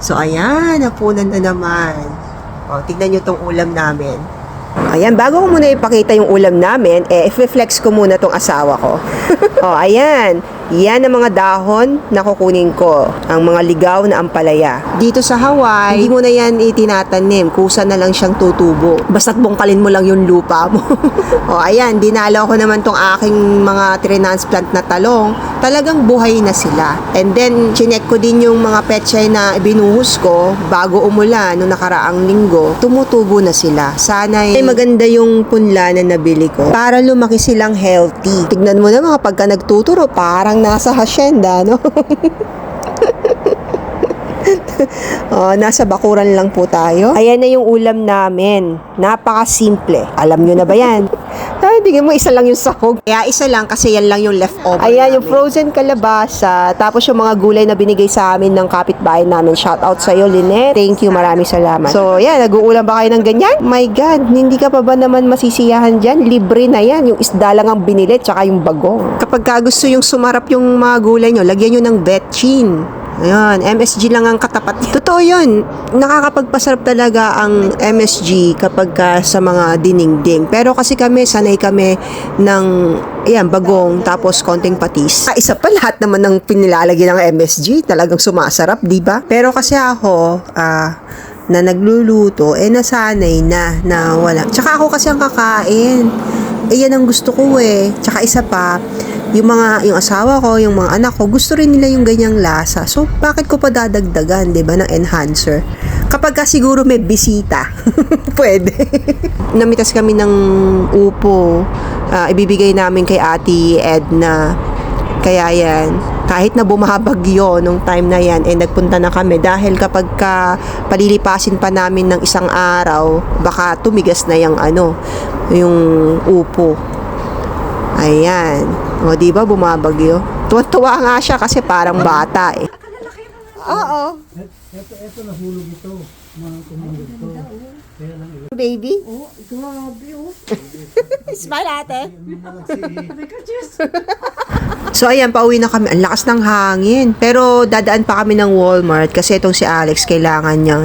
So, ayan, napunan na naman. O, tignan nyo tong ulam namin. Ayan, bago ko muna ipakita yung ulam namin, i-flex ko muna tong asawa ko. O, ayan. Yan ang mga dahon na kukunin ko. Ang mga ligaw na ampalaya. Dito sa Hawaii, hindi mo na yan itinatanim. Kusa na lang siyang tutubo. Basta't bungkalin mo lang yung lupa mo. O, ayan. Dinalaw ko naman tong aking mga transplant na talong. Talagang buhay na sila. And then, chinek ko din yung mga pechay na binuhos ko bago umulan noong nakaraang linggo. Tumutubo na sila. Sana ay maganda yung punla na nabili ko para lumaki silang healthy. Tignan mo naman kapag ka nagtuturo, parang nasa hacienda, no? Nasa bakuran lang po tayo. Ayan na yung ulam namin. Napaka-simple. Alam nyo na ba yan? Ay, bigyan mo isa lang yung sahog. Kaya isa lang kasi yan lang yung leftover. Ayan, yung frozen kalabasa. Tapos yung mga gulay na binigay sa amin ng kapitbahay namin. Shout out sa'yo, Lynette. Thank you, maraming salamat. So, yan, nag-uulam ba kayo ng ganyan? My God, hindi ka pa ba naman masisiyahan dyan? Libre na yan. Yung isda lang ang binili, tsaka yung bagong. Kapag gusto yung sumarap yung mga gulay nyo, lagyan nyo ng betchin. Ayan, MSG lang ang katapat niya. Totoo yun. Nakakapagpasarap talaga ang MSG kapag sa mga dinengdeng. Pero kasi kami, sanay kami ng ayan, bagong, tapos konting patis. Isa pa lahat naman ng pinilalagay ng MSG. Talagang sumasarap, di ba? Pero kasi ako, na nagluluto, nasanay na wala. Tsaka ako kasi ang kakain. Yan ang gusto ko Tsaka isa pa, yung asawa ko, yung mga anak ko, gusto rin nila yung ganyang lasa. So, bakit ko pa dadagdagan, di ba, ng enhancer? Kapag siguro may bisita, pwede. Namitas kami ng upo. Ibibigay namin kay Ate Edna. Kaya yan, kahit na bumabagyo nung time na yan, nagpunta na kami dahil kapag palilipasin pa namin ng isang araw, baka tumigas na yung upo. Ayan. O, diba bumabagyo? Tuwa-tuwa nga siya kasi parang bata Oo. Ito nahulog ito. Mga tumulog ito. Kaya lang Baby? Oh, grabe Smile ate. So ayan, pauwi na kami. Ang lakas ng hangin. Pero dadaan pa kami ng Walmart kasi itong si Alex, kailangan niya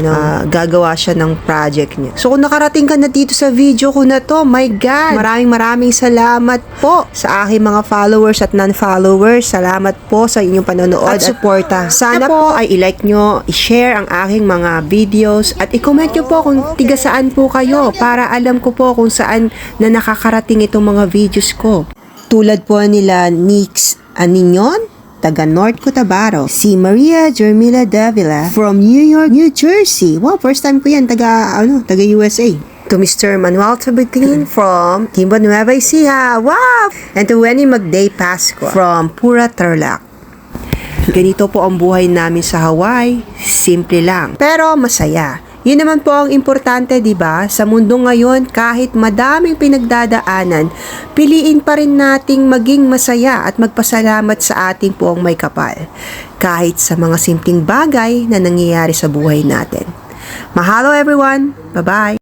gagawa siya ng project niya. So kung nakarating ka na dito sa video ko na to, my God, maraming salamat po sa aking mga followers at non-followers. Salamat po sa inyong panonood at suporta. Sana po ay i-like nyo, i-share ang aking mga videos at i-comment nyo po kung tiga saan po kayo para alam ko po kung saan na nakakarating itong mga videos ko. Tulad po nila Nix Aniñon, taga North Cotabato. Si Maria Jermila Davila from New York, New Jersey. Wow, first time ko yan, taga USA. To Mr. Manuel Tabitin from Timba Nueva Ecija. Wow! And to Wenny Magday Pasco from Pura Tarlac. Ganito po ang buhay namin sa Hawaii. Simple lang, pero masaya. Yun naman po ang importante, di ba? Sa mundo ngayon, kahit madaming pinagdadaanan, piliin pa rin nating maging masaya at magpasalamat sa ating poong may kapal. Kahit sa mga simpleng bagay na nangyayari sa buhay natin. Mahalo everyone! Bye-bye!